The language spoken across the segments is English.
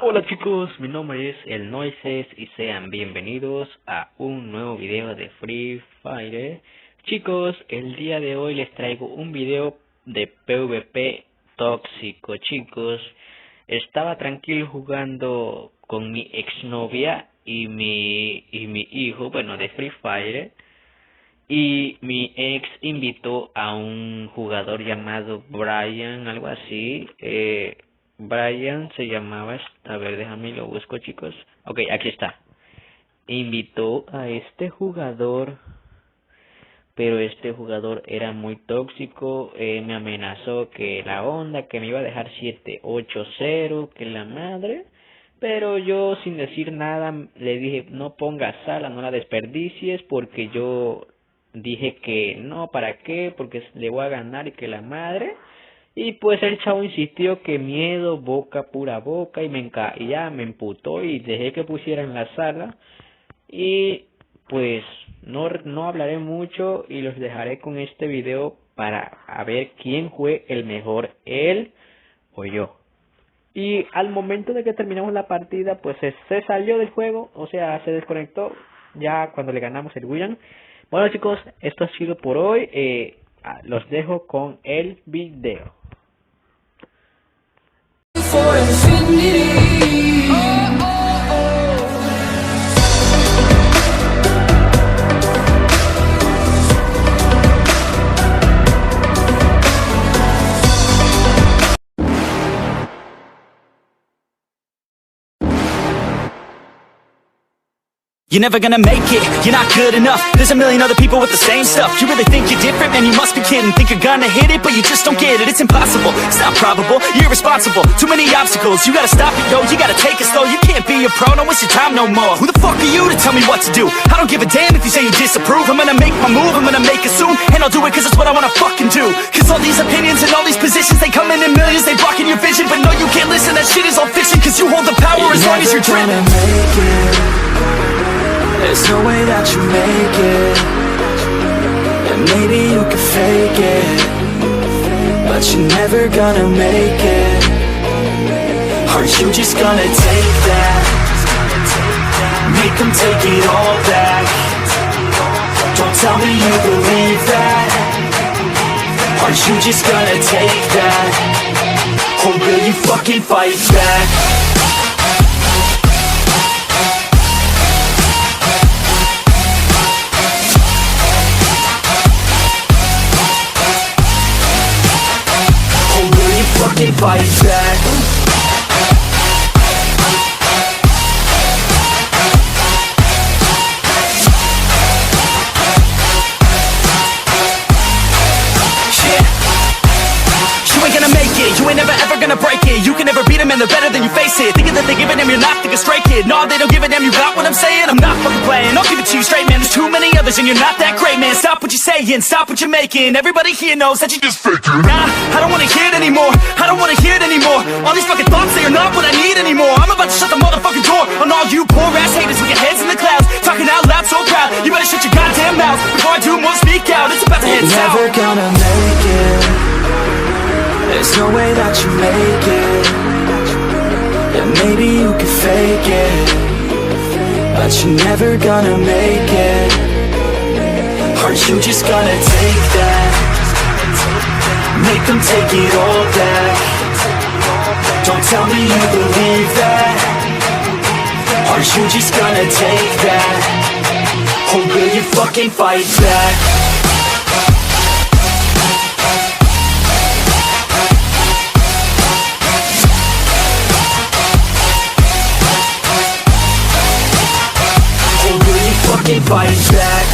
Hola chicos, mi nombre es el Noises y sean bienvenidos a un nuevo video de Free Fire. Chicos, el día de hoy les traigo un video de PvP tóxico. Chicos, estaba tranquilo jugando con mi exnovia y mi hijo, bueno, de Free Fire. Y mi ex invitó a un jugador llamado Brian, algo así. Brian se llamaba, a ver, déjame lo busco, chicos. Ok, aquí está. Invitó a este jugador, pero este jugador era muy tóxico. Me amenazó que la onda, que me iba a dejar 7-8-0, que la madre. Pero yo, sin decir nada, le dije, no pongas sala, no la desperdicies, porque yo dije que no, ¿para qué? Porque le voy a ganar y que la madre. Y pues el chavo insistió que miedo, boca, pura boca, y ya me emputó y dejé que pusiera en la sala. Y pues no hablaré mucho y los dejaré con este video para ver quién fue el mejor, él o yo. Y al momento de que terminamos la partida, pues se salió del juego, o sea, se desconectó ya cuando le ganamos el William. Bueno chicos, esto ha sido por hoy, los dejo con el video. You're never gonna make it, you're not good enough. There's a million other people with the same stuff. You really think you're different, man, you must be kidding. Think you're gonna hit it, but you just don't get it. It's impossible, it's not probable, you're irresponsible. Too many obstacles, you gotta stop it, yo. You gotta take it slow, you can't be a pro. Don't waste your time no more. Who the fuck are you to tell me what to do? I don't give a damn if you say you disapprove. I'm gonna make my move, I'm gonna make it soon. And I'll do it cause it's what I wanna fucking do. Cause all these opinions and all these positions, they come in millions, they blocking your vision. But no, you can't listen, that shit is all fiction. Cause you hold the power as long as you're driven. There's no way that you make it. And maybe you could fake it, but you're never gonna make it. Are you just gonna take that? Make them take it all back. Don't tell me you believe that. Are you just gonna take that? Or will you fucking fight back? Fight back. You ain't gonna make it, you ain't never ever gonna break it. You can never beat them and they're better than you face it. Thinking that they give a damn, you're not thinking straight, kid. No, they don't give a damn, you got what I'm saying? I'm not fucking playing, I'll give it to you straight, man. There's too many others and you're not that great, man. Stop what you're saying, stop what you're making. Everybody here knows that you just faking. Nah, I don't wanna hear it anymore, I don't wanna hear it anymore. All these fucking thoughts, they are not what I need anymore. I'm about to shut the motherfucking door on all you poor ass haters with your heads in the clouds, talking out loud so proud. You better shut your goddamn mouth before I do more speak out. It's about to head south. You're never gonna make it. There's no way that you make it. And maybe you could fake it, but you're never gonna make it. Are you just gonna take that? Make them take it all back. Don't tell me you believe that. Are you just gonna take that? Or will you fucking fight back? Fight back.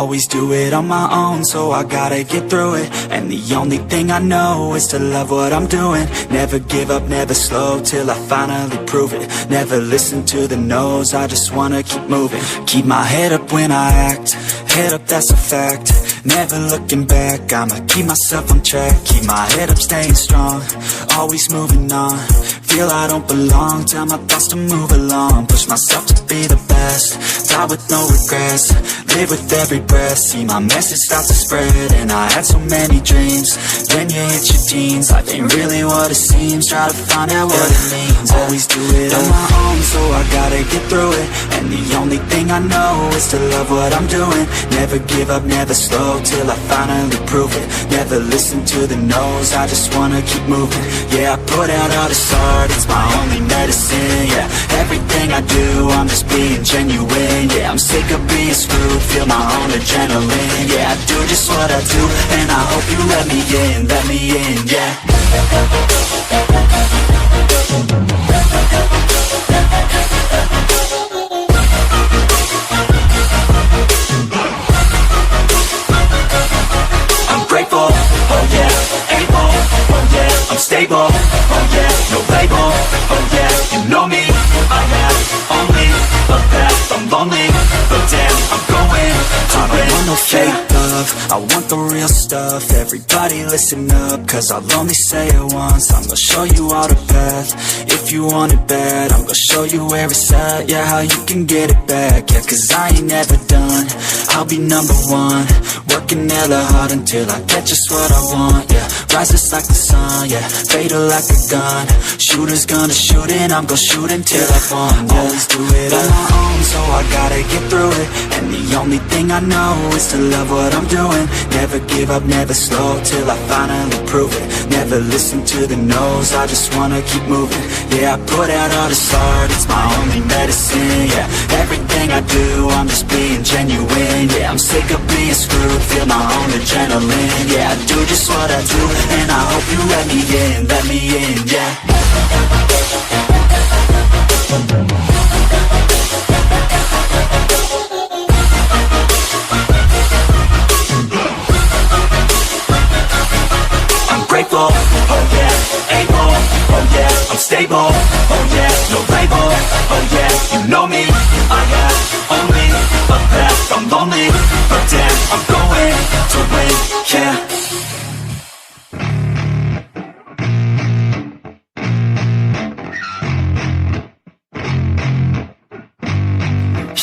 Always do it on my own, so I gotta get through it. And the only thing I know is to love what I'm doing. Never give up, never slow, till I finally prove it. Never listen to the no's, I just wanna keep moving. Keep my head up when I act, head up, that's a fact. Never looking back, I'ma keep myself on track. Keep my head up, staying strong, always moving on. Feel I don't belong, tell my thoughts to move along. Push myself to be the best, die with no regrets. Live with every breath, see my message start to spread. And I had so many dreams, then you hit your teens. Life ain't really what it seems, try to find out what it means. Always do it on my own, so I gotta get through it. And the only thing I know is to love what I'm doing. Never give up, never slow, till I finally prove it. Never listen to the no's, I just wanna keep moving. Yeah, I put out all this art, it's my only medicine. Yeah, everything I do, I'm just being genuine. Yeah, I'm sick of being screwed, feel my own adrenaline. Yeah, I do just what I do, and I hope you let me in, yeah. I'm grateful, oh yeah, able, oh yeah, I'm stable, oh yeah, no label, oh yeah, you know me, I have only a path, I'm lonely, but damn, I'm going to win. I don't want no fake love, I want the real stuff. Everybody listen up, cause I'll only say it once. I'm gonna show you all the path, if you want it bad. I'm gonna show you where it's at, yeah, how you can get it back. Yeah, cause I ain't never done, I'll be number one. Working hella hard until I get just what I want, yeah. Rises like the sun, yeah, fatal like a gun. Shooter's gonna shoot and I'm gonna shoot until I fall, yeah. Always do it on my own, so I gotta get through it. And the only thing I know is to love what I'm doing. Never give up, never slow, till I finally prove it. Never listen to the no's, I just wanna keep moving. Yeah, I put out all this art, it's my only medicine. Yeah, everything I do, I'm just being genuine. Yeah, I'm sick of being screwed, feel my own adrenaline. Yeah, I do just what I do, and I hope you let me in, yeah. I'm grateful, oh yeah, able, oh yeah, I'm stable, oh yeah, no label, oh yeah, you know me, I have only a path, I'm lonely, but damn, I'm going to win, yeah.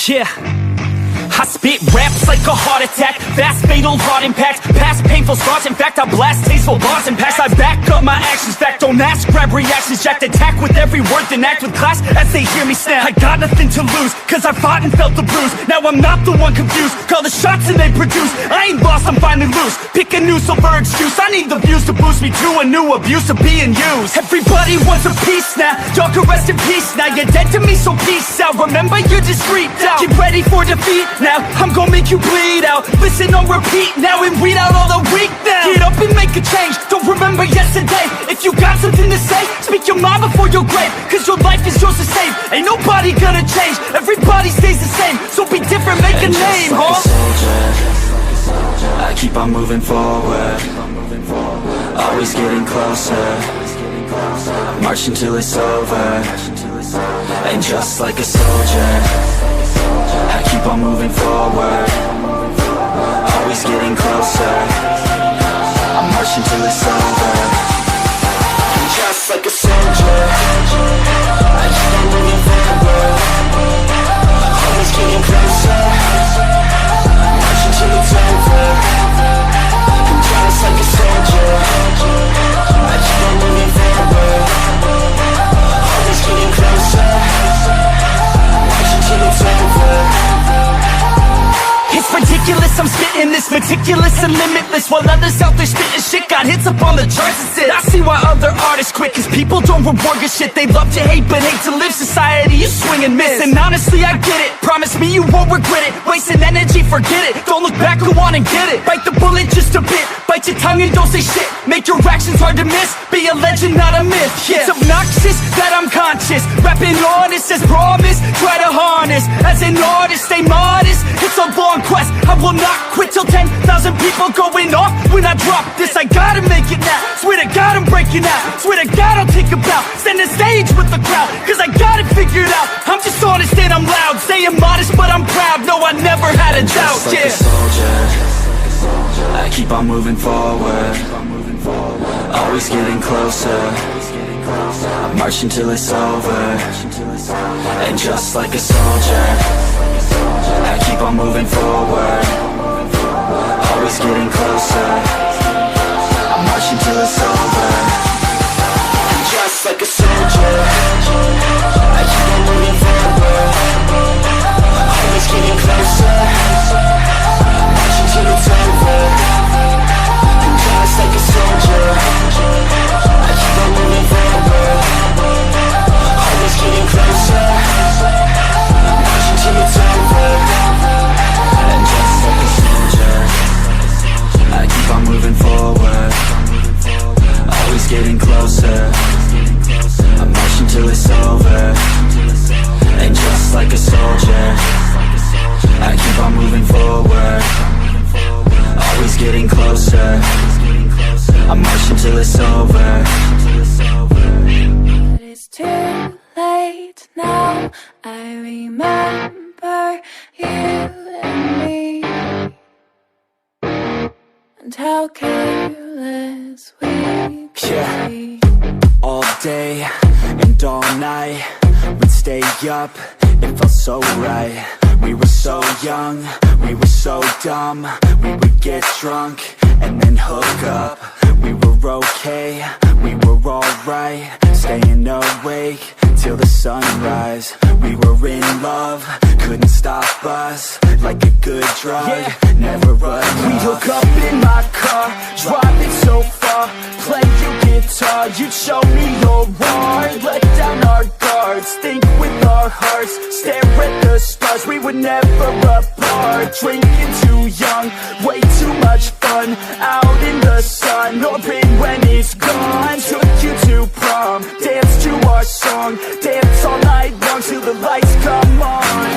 Yeah, I spit raps like a heart attack, fast fatal heart impact, past painful scars. In fact, I blast tasteful bars and packs. I back up my actions, fact don't ask, grab reactions, jacked attack with every word, then act with class as they hear me snap. I got nothing to lose, cause I fought and felt the bruise. Now I'm not the one confused, call the shots and they produce. I ain't lost, I'm finally loose, pick a new silver excuse. I need the views to boost me to a new abuse of being used. Everybody wants a piece now, y'all can rest in peace now. You're dead to me, so peace out, remember you're discreet out. Get ready for defeat now, I'm gonna make you bleed out. Listen on repeat now and weed out all the weak now. Get up and make a change, don't remember yesterday. If you got something to say, speak your mind before your grave. Cause your life is yours to save, ain't nobody gonna change. Everybody stays the same, so be different, make a name, like a soldier, I keep on moving forward, always getting closer, marching till it's over. And just like a soldier, I keep on moving forward, always getting closer, I'm marching till it's over. And just like a soldier, I keep on moving forward, always getting closer, I'm marching till it's over. And just like a soldier, I keep on moving forward, always getting closer, marching till it's over. It's ridiculous, I'm spitting this meticulous ridiculous and limitless, while others out there spitting shit got hits up on the charts and shit. I see why other artists quit, cause people don't reward good shit. They love to hate but hate to live. Society is swing and miss, and honestly I get it. Promise me you won't regret it. Wasting energy, forget it. Don't look back, go on and get it. Bite the bullet just a bit, bite your tongue and don't say shit. Make your actions hard to miss, be a legend not a myth. It's obnoxious that I'm conscious, rapping honest as promise. Try to harness, as an artist stay modest. It's a long quest, I will not quit till 10,000 people going off when I drop this. I gotta make it now, swear to God I'm breaking out. Swear to God I'll take a bow, stand the stage with the crowd, cause I got it figured out. I'm just honest and I'm loud, saying modest but I'm proud. No, I never had a doubt. Just like a soldier, I keep on moving forward, always getting closer. I'm marching till it's over. And just like a soldier, I keep on moving forward, always getting closer. I'm marching till it's over. And just like a soldier, I keep on moving forward, always getting closer. I'm marching till it's over. And just like a soldier, I keep on moving forward, always getting closer. I'm marching till it's over. And just like a soldier, I keep on moving forward, always getting closer. I'm marching till it's over. And just like a soldier, I keep on moving forward, always getting closer. I'm marching till it's over. But it's too late now. I remember you and me, and how careless we could be. All day and all night, we'd stay up, it felt so right. We were so young, we were so dumb. We would get drunk and then hook up. We were okay, we were alright, staying awake till the sunrise. We were in love, couldn't stop us, like a good drug, never enough. We hook up in my car, driving so far, play your guitar, you'd show me your art. Let down our guards, think with our hearts, stare at the stars, we were never apart. Drinking too young, way too much fun, out in the sun, open when it's gone. Took you to prom, dance to our song, dance all night long till the lights come on.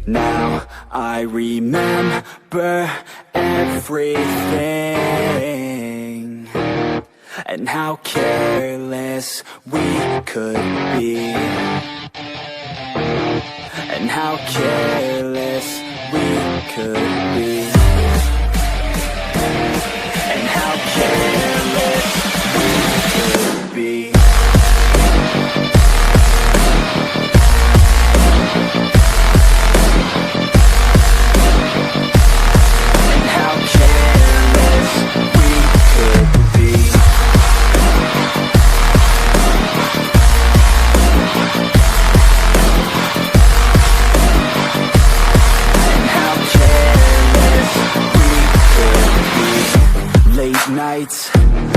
Now I remember everything, and how careless we could be, and how careless we could be, and how careless we could be. Nights,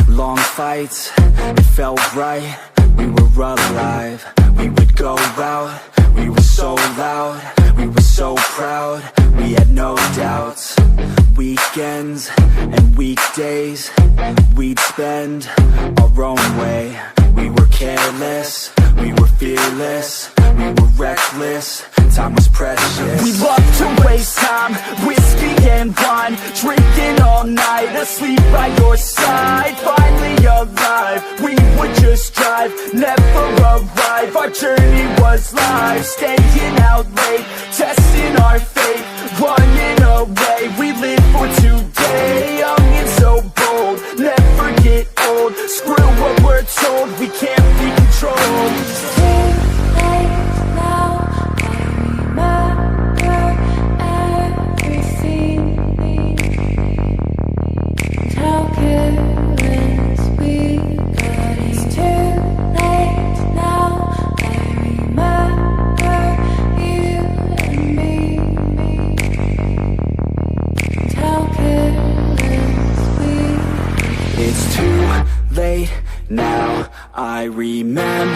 long fights, it felt right, we were alive. We would go out, we were so loud, we were so proud, we had no doubts. Weekends and weekdays, we'd spend our own way. We were careless, we were fearless, we were reckless, time was precious. We loved to waste time, whiskey and wine, drinking all night, asleep by your side. Finally alive, we would just drive, never arrive. Our journey was live, staying out late, testing our fate, running away. We live for today, young and so bold, never get old.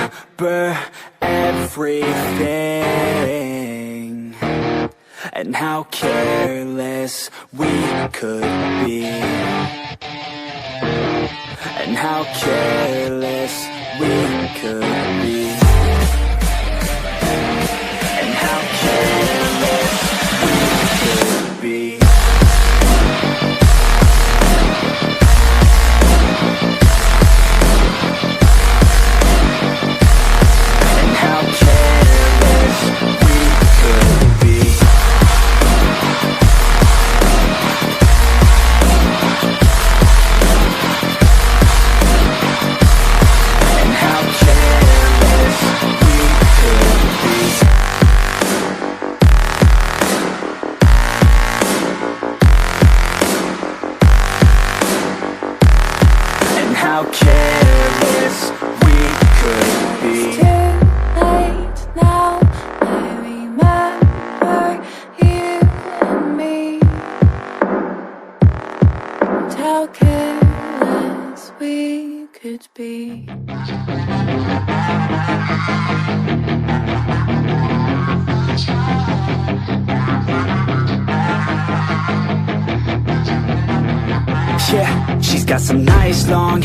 remember everything, and how careless we could be, and how careless we could be, and how careless we could be. How careless we could be. It's too late now, I remember you and me, and how careless we could be. Yeah, she's got some nice long